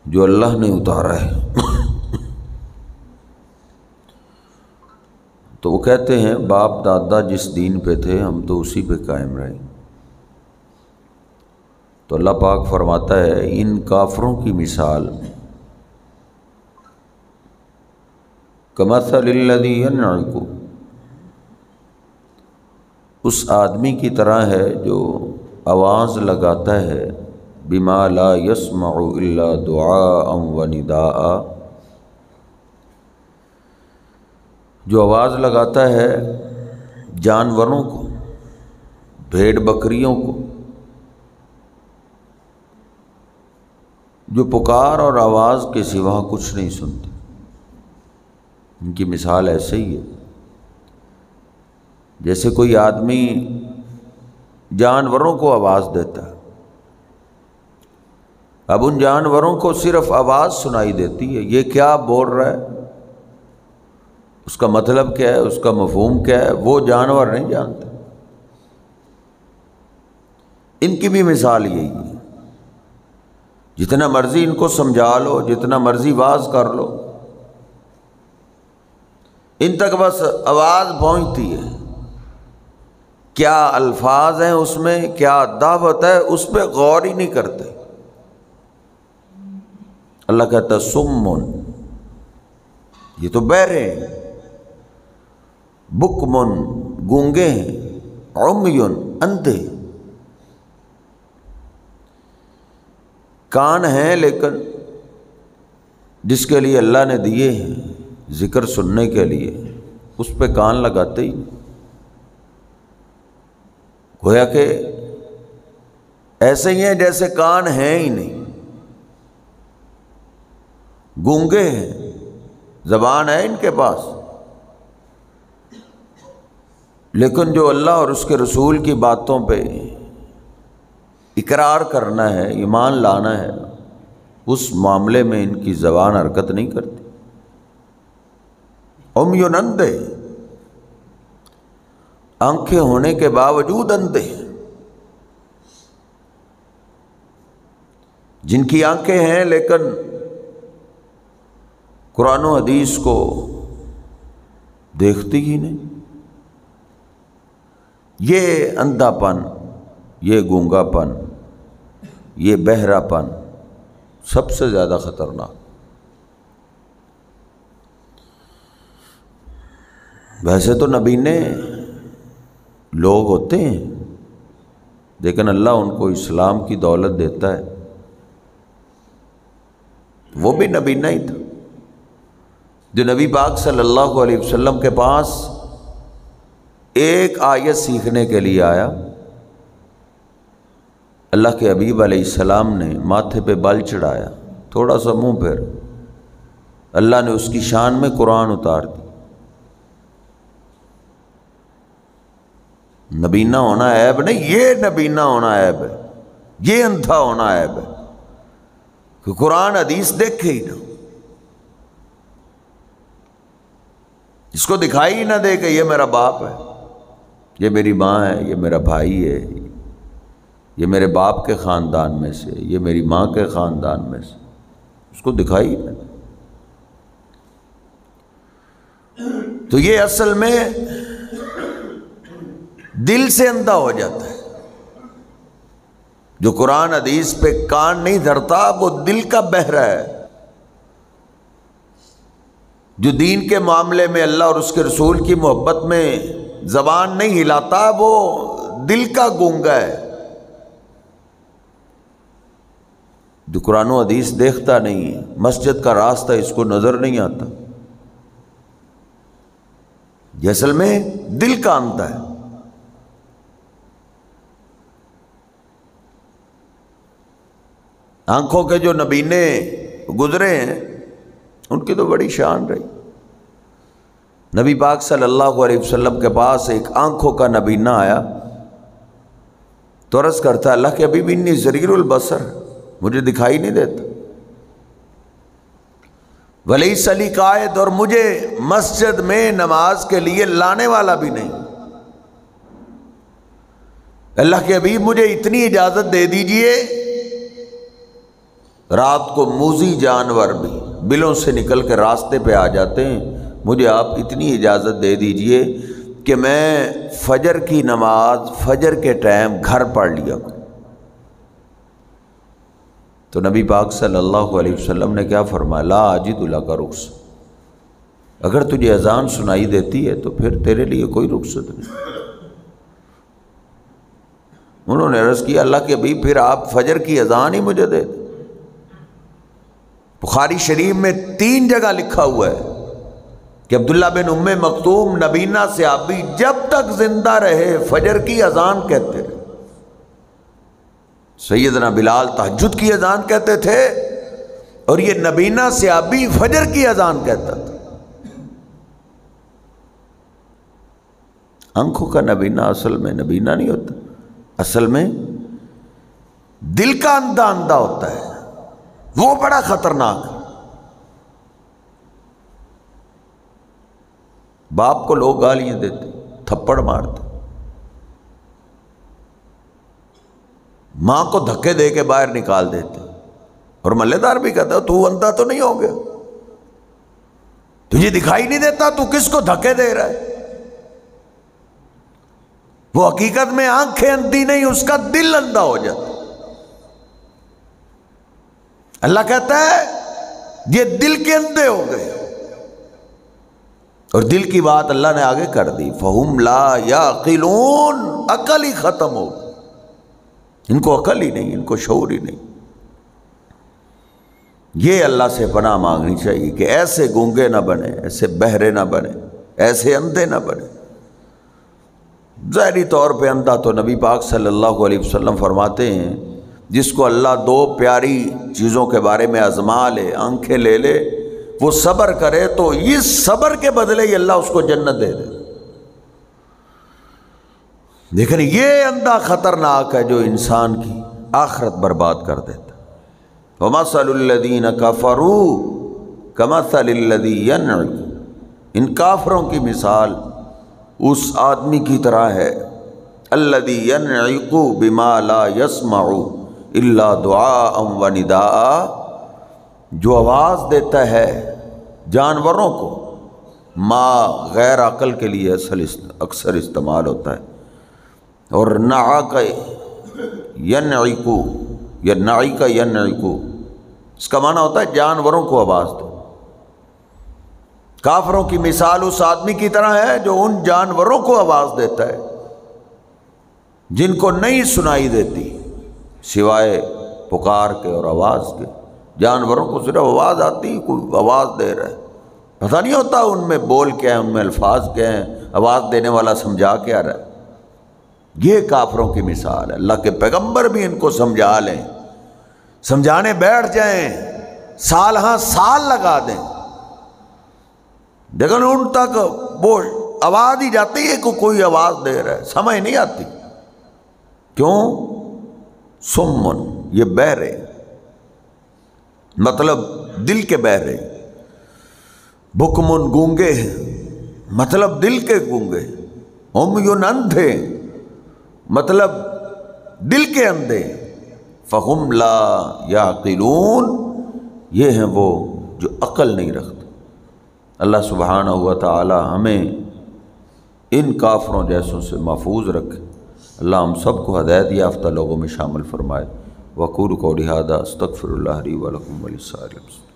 جو اللہ نے اتارا ہے۔ تو وہ کہتے ہیں باپ دادا جس دین پہ تھے ہم تو اسی پہ قائم رہے۔ تو اللہ پاک فرماتا ہے ان کافروں کی مثال کمثل الذی ینعق، اس آدمی کی طرح ہے جو آواز لگاتا ہے بما لا يسمع الا دعاء و نداء، جو آواز لگاتا ہے جانوروں کو، بھیڑ بکریوں کو، جو پکار اور آواز کے سوا کچھ نہیں سنتے۔ ان کی مثال ایسے ہی ہے جیسے کوئی آدمی جانوروں کو آواز دیتا ہے۔ اب ان جانوروں کو صرف آواز سنائی دیتی ہے، یہ کیا بول رہا ہے، اس کا مطلب کیا ہے، اس کا مفہوم کیا ہے، وہ جانور نہیں جانتے۔ ان کی بھی مثال یہی ہے، جتنا مرضی ان کو سمجھا لو، جتنا مرضی واعظ کر لو، ان تک بس آواز پہنچتی ہے، کیا الفاظ ہیں اس میں، کیا دعوت ہے، اس پہ غور ہی نہیں کرتے۔ اللہ کہتا ہے سمن، یہ تو بہرے ہیں، بکمن گونگے ہیں، عمیٌ اندھے، کان ہیں لیکن جس کے لیے اللہ نے دیے ہیں ذکر سننے کے لیے، اس پہ کان لگاتے ہی نہیں۔ گویا کہ ایسے ہی ہیں جیسے کان ہیں ہی نہیں، گونگے ہیں، زبان ہے ان کے پاس لیکن جو اللہ اور اس کے رسول کی باتوں پہ اقرار کرنا ہے، ایمان لانا ہے، اس معاملے میں ان کی زبان حرکت نہیں کرتی۔ عمیٌ اندھے، آنکھیں ہونے کے باوجود اندھے، جن کی آنکھیں ہیں لیکن قرآن و حدیث کو دیکھتی ہی نہیں۔ یہ اندھا پن، یہ گونگا پن، یہ بہرا پن سب سے زیادہ خطرناک۔ ویسے تو نبینے لوگ ہوتے ہیں لیکن اللہ ان کو اسلام کی دولت دیتا ہے، وہ بھی نبینا ہی تھا جو نبی پاک صلی اللہ علیہ وسلم کے پاس ایک آیت سیکھنے کے لیے آیا۔ اللہ کے حبیب علیہ السلام نے ماتھے پہ بال چڑھایا، تھوڑا سا منہ پھیر، اللہ نے اس کی شان میں قرآن اتار دی۔ نبینا ہونا عیب نہیں، یہ نبینا ہونا عیب ہے، یہ اندھا ہونا عیب ہے کہ قرآن حدیث دیکھے ہی نہ، اس کو دکھائی ہی نہ دے کہ یہ میرا باپ ہے، یہ میری ماں ہے، یہ میرا بھائی ہے، یہ میرے باپ کے خاندان میں سے، یہ میری ماں کے خاندان میں سے، اس کو دکھائی ہی نہ دے۔ تو یہ اصل میں دل سے اندھا ہو جاتا ہے، جو قرآن حدیث پہ کان نہیں دھرتا وہ دل کا بہرا ہے، جو دین کے معاملے میں اللہ اور اس کے رسول کی محبت میں زبان نہیں ہلاتا وہ دل کا گونگا ہے، جو قرآن و حدیث دیکھتا نہیں، مسجد کا راستہ اس کو نظر نہیں آتا، یہ اصل میں دل کا اندھا ہے۔ آنکھوں کے جو نبینے گزرے ہیں ان کی تو بڑی شان رہی۔ نبی پاک صلی اللہ علیہ وسلم کے پاس ایک آنکھوں کا نبینہ آیا تو عرض کرتا ہے اللہ کے حبیب انی ضریر البصر، مجھے دکھائی نہیں دیتا، ولیس لی قائد، اور مجھے مسجد میں نماز کے لیے لانے والا بھی نہیں، اللہ کے حبیب مجھے اتنی اجازت دے دیجئے رات کو موذی جانور بھی بلوں سے نکل کے راستے پہ آ جاتے ہیں، مجھے آپ اتنی اجازت دے دیجئے کہ میں فجر کی نماز فجر کے ٹائم گھر پڑھ لیا کروں۔ تو نبی پاک صلی اللہ علیہ وسلم نے کیا فرمایا؟ لا اجد لک رخصۃ، اگر تجھے اذان سنائی دیتی ہے تو پھر تیرے لیے کوئی رخصت نہیں۔ انہوں نے عرض کیا اللہ کے بھی پھر آپ فجر کی اذان ہی مجھے دے دیں۔ بخاری شریف میں 3 جگہ لکھا ہوا ہے کہ عبداللہ بن ام مکتوم نبینہ صحابی جب تک زندہ رہے فجر کی اذان کہتے رہے۔ سیدنا بلال تہجد کی اذان کہتے تھے اور یہ نبینہ صحابی فجر کی اذان کہتا تھا۔ آنکھوں کا نبینہ اصل میں نبینہ نہیں ہوتا، اصل میں دل کا اندھا اندھا ہوتا ہے، وہ بڑا خطرناک ہے۔ باپ کو لوگ گالیاں دیتے، تھپڑ مارتے، ماں کو دھکے دے کے باہر نکال دیتے، اور محلے دار بھی کہتا تو اندھا تو نہیں ہو گیا، تجھے دکھائی نہیں دیتا، تو کس کو دھکے دے رہا ہے؟ وہ حقیقت میں آنکھیں اندھی نہیں، اس کا دل اندھا ہو جاتا۔ اللہ کہتا ہے یہ دل کے اندھے ہو گئے، اور دل کی بات اللہ نے آگے کر دی، فَهُمْ لَا يَعْقِلُونَ، عقل ہی ختم ہو گئی، ان کو عقل ہی نہیں، ان کو شعور ہی نہیں۔ یہ اللہ سے پناہ مانگنی چاہیے کہ ایسے گونگے نہ بنے، ایسے بہرے نہ بنے، ایسے اندھے نہ بنے۔ ظاہری طور پہ اندھا تو نبی پاک صلی اللہ علیہ وسلم فرماتے ہیں جس کو اللہ 2 پیاری چیزوں کے بارے میں آزما لے، آنکھیں لے لے، وہ صبر کرے تو اس صبر کے بدلے ہی اللہ اس کو جنت دے دے۔ لیکن یہ اندھا خطرناک ہے جو انسان کی آخرت برباد کر دیتا۔ وَمَثَلُ الَّذِينَ كَفَرُوا كَمَثَلِ الَّذِي يَنْعِقُ، ان کافروں کی مثال اس آدمی کی طرح ہے الَّذِي يَنْعِقُ بِمَا لَا يَسْمَعُ إِلَّا دُعَاءً وَنِدَاءً، جو آواز دیتا ہے جانوروں کو، ما غیر عقل کے لیے اکثر استعمال ہوتا ہے، اور نعق ینعق یا نعق ینعق، اس کا معنی ہوتا ہے جانوروں کو آواز دے۔ کافروں کی مثال اس آدمی کی طرح ہے جو ان جانوروں کو آواز دیتا ہے جن کو نہیں سنائی دیتی سوائے پکار کے اور آواز کے۔ جانوروں کو صرف آواز آتی، کوئی آواز دے رہا ہے، پتہ نہیں ہوتا ان میں بول کیا ہیں، ان میں الفاظ کیا ہیں، آواز دینے والا سمجھا کیا رہا ہے۔ یہ کافروں کی مثال ہے۔ اللہ کے پیغمبر بھی ان کو سمجھا لیں، سمجھانے بیٹھ جائیں، سال ہاں سال لگا دیں، لیکن ان تک وہ آواز ہی جاتی ہے کہ کوئی آواز دے رہا ہے، سمجھ نہیں آتی۔ کیوں؟ سمن، یہ بہرے، مطلب دل کے بہرے، بکمن گونگے ہیں، مطلب دل کے گونگے، عمیٌ اندھے، مطلب دل کے اندھے، فَهُمْ لَا يَعْقِلُونَ، یہ ہیں وہ جو عقل نہیں رکھتے۔ اللہ سبحانہ و تعالی ہمیں ان کافروں جیسوں سے محفوظ رکھے۔ اللہ ہم سب کو ہدایت یافتہ لوگوں میں شامل فرمائے۔ وَقُولُوا قَوْلِي هَٰذَا أَسْتَغْفِرُ اللَّهَ لِي وَلَكُمْ وَلِسَائِرِ الْمُسْلِمِينَ۔